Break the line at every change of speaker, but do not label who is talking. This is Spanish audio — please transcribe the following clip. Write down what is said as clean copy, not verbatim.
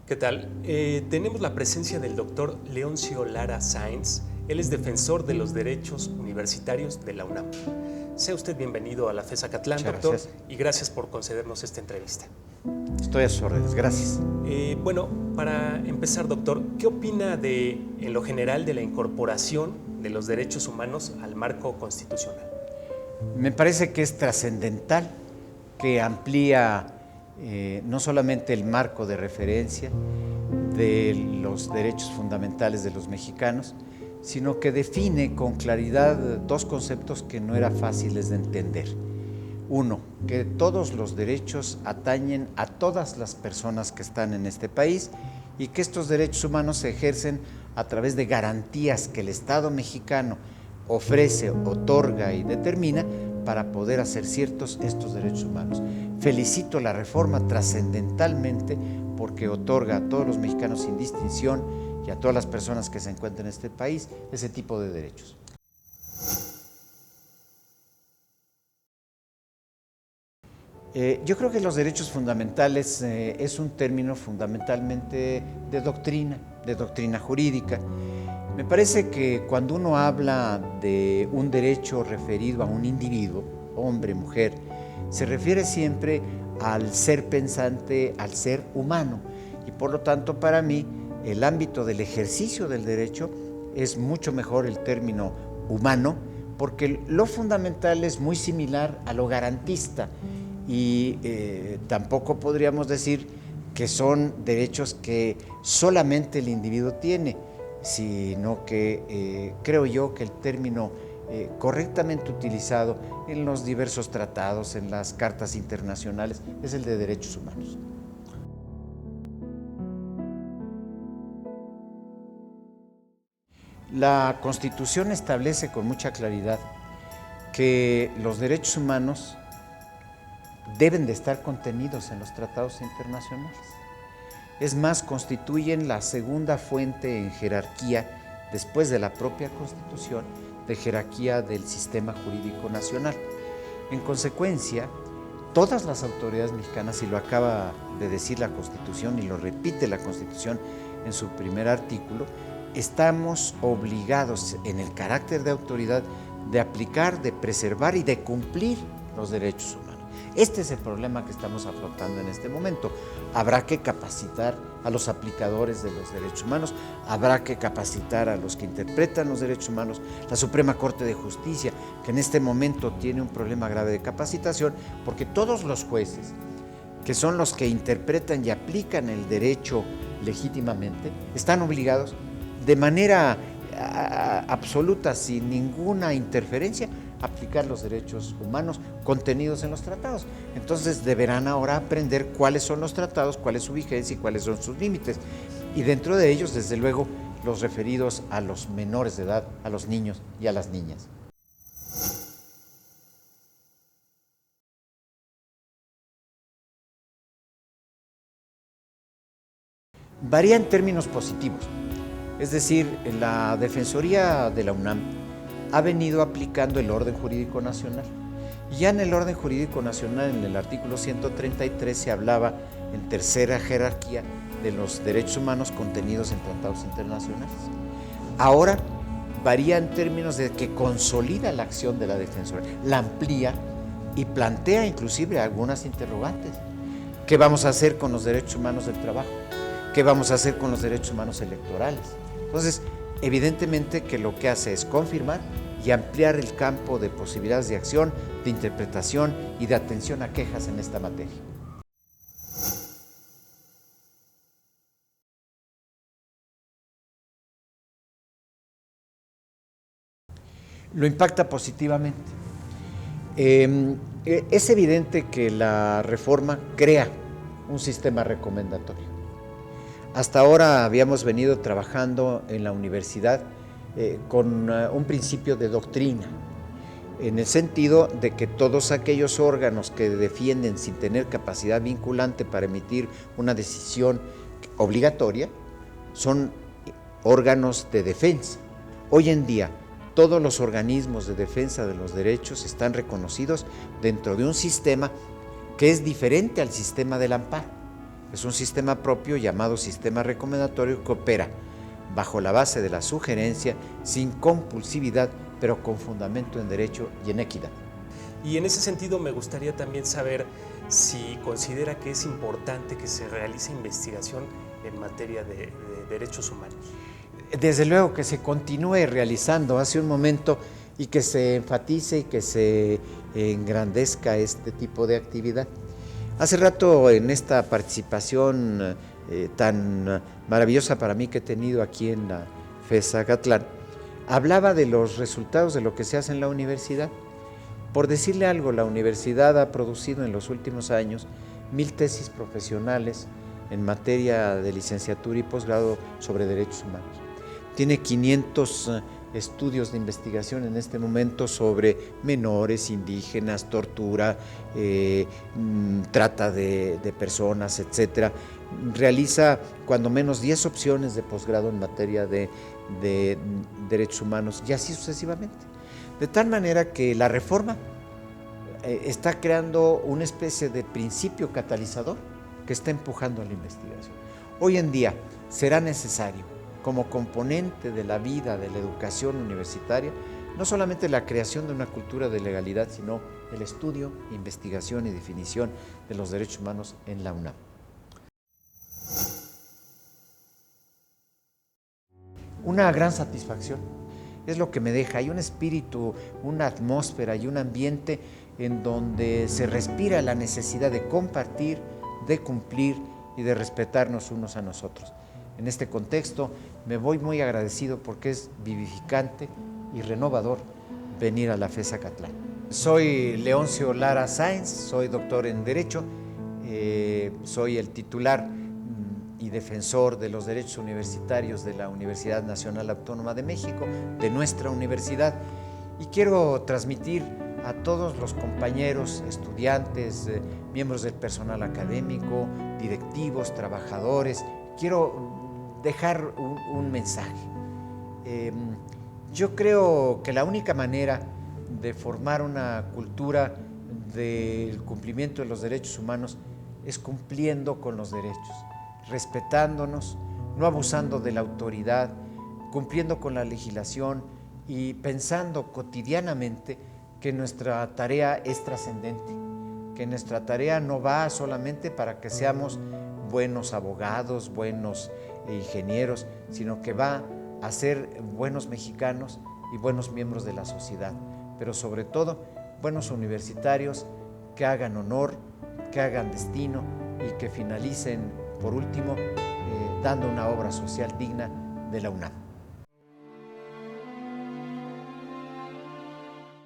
¿Qué tal? Tenemos la presencia del doctor Leoncio Lara Sáenz. Él es defensor de los derechos universitarios de la UNAM. Sea usted bienvenido a la FES Acatlán, doctor,
gracias.
Y gracias por concedernos esta entrevista.
Estoy a sus órdenes, gracias.
Bueno, para empezar, doctor, ¿qué opina en lo general de la incorporación de los derechos humanos al marco constitucional?
Me parece que es trascendental, que amplía no solamente el marco de referencia de los derechos fundamentales de los mexicanos, sino que define con claridad dos conceptos que no eran fáciles de entender. Uno, que todos los derechos atañen a todas las personas que están en este país y que estos derechos humanos se ejercen a través de garantías que el Estado mexicano ofrece, otorga y determina para poder hacer ciertos estos derechos humanos. Felicito la reforma trascendentalmente porque otorga a todos los mexicanos sin distinción y a todas las personas que se encuentran en este país ese tipo de derechos. Yo creo que los derechos fundamentales es un término fundamentalmente de doctrina jurídica. Me parece que cuando uno habla de un derecho referido a un individuo, hombre, mujer, se refiere siempre al ser pensante, al ser humano. Y por lo tanto, para mí, el ámbito del ejercicio del derecho es mucho mejor el término humano, porque lo fundamental es muy similar a lo garantista. Y tampoco podríamos decir que son derechos que solamente el individuo tiene, sino que creo yo que el término correctamente utilizado en los diversos tratados, en las cartas internacionales, es el de derechos humanos. La Constitución establece con mucha claridad que los derechos humanos deben de estar contenidos en los tratados internacionales. Es más, constituyen la segunda fuente en jerarquía, después de la propia Constitución, de jerarquía del sistema jurídico nacional. En consecuencia, todas las autoridades mexicanas, y lo acaba de decir la Constitución y lo repite la Constitución en su primer artículo, estamos obligados en el carácter de autoridad de aplicar, de preservar y de cumplir los derechos humanos. Este es el problema que estamos afrontando en este momento. Habrá que capacitar a los aplicadores de los derechos humanos, habrá que capacitar a los que interpretan los derechos humanos, la Suprema Corte de Justicia, que en este momento tiene un problema grave de capacitación, porque todos los jueces, que son los que interpretan y aplican el derecho legítimamente, están obligados de manera absoluta, sin ninguna interferencia, aplicar los derechos humanos contenidos en los tratados. Entonces deberán ahora aprender cuáles son los tratados, cuál es su vigencia y cuáles son sus límites. Y dentro de ellos, desde luego, los referidos a los menores de edad, a los niños y a las niñas. Varía en términos positivos. Es decir, la Defensoría de la UNAM ha venido aplicando el orden jurídico nacional. Y ya en el orden jurídico nacional, en el artículo 133, se hablaba en tercera jerarquía de los derechos humanos contenidos en tratados internacionales. Ahora varía en términos de que consolida la acción de la Defensoría, la amplía y plantea inclusive algunas interrogantes. ¿Qué vamos a hacer con los derechos humanos del trabajo? ¿Qué vamos a hacer con los derechos humanos electorales? Entonces, evidentemente que lo que hace es confirmar y ampliar el campo de posibilidades de acción, de interpretación y de atención a quejas en esta materia. Lo impacta positivamente. Es evidente que la reforma crea un sistema recomendatorio. Hasta ahora habíamos venido trabajando en la universidad con un principio de doctrina, en el sentido de que todos aquellos órganos que defienden sin tener capacidad vinculante para emitir una decisión obligatoria son órganos de defensa. Hoy en día, todos los organismos de defensa de los derechos están reconocidos dentro de un sistema que es diferente al sistema del amparo. Es un sistema propio llamado sistema recomendatorio que opera bajo la base de la sugerencia, sin compulsividad, pero con fundamento en derecho y en equidad.
Y en ese sentido me gustaría también saber si considera que es importante que se realice investigación en materia de derechos humanos.
Desde luego que se continúe realizando hace un momento y que se enfatice y que se engrandezca este tipo de actividad. Hace rato en esta participación tan maravillosa para mí que he tenido aquí en la FES Acatlán, hablaba de los resultados de lo que se hace en la universidad. Por decirle algo, la universidad ha producido en los últimos años 1000 tesis profesionales en materia de licenciatura y posgrado sobre derechos humanos. Tiene 500 estudios de investigación en este momento sobre menores, indígenas, tortura, trata de personas, etc. Realiza cuando menos 10 opciones de posgrado en materia de derechos humanos y así sucesivamente. De tal manera que la reforma está creando una especie de principio catalizador que está empujando a la investigación. Hoy en día será necesario, como componente de la vida de la educación universitaria, no solamente la creación de una cultura de legalidad, sino el estudio, investigación y definición de los derechos humanos en la UNAM. Una gran satisfacción es lo que me deja. Hay un espíritu, una atmósfera y un ambiente en donde se respira la necesidad de compartir, de cumplir y de respetarnos unos a nosotros. En este contexto me voy muy agradecido porque es vivificante y renovador venir a la FES Acatlán. Soy Leoncio Lara Sáenz, soy doctor en Derecho, soy el titular y defensor de los derechos universitarios de la Universidad Nacional Autónoma de México, de nuestra universidad, y quiero transmitir a todos los compañeros, estudiantes, miembros del personal académico, directivos, trabajadores, quiero dejar un mensaje. Yo creo que la única manera de formar una cultura del cumplimiento de los derechos humanos es cumpliendo con los derechos, respetándonos, no abusando de la autoridad, cumpliendo con la legislación y pensando cotidianamente que nuestra tarea es trascendente, que nuestra tarea no va solamente para que seamos buenos abogados, buenos ingenieros, sino que va a ser buenos mexicanos y buenos miembros de la sociedad, pero sobre todo buenos universitarios que hagan honor, que hagan destino y que finalicen, por último, dando una obra social digna de la UNAM.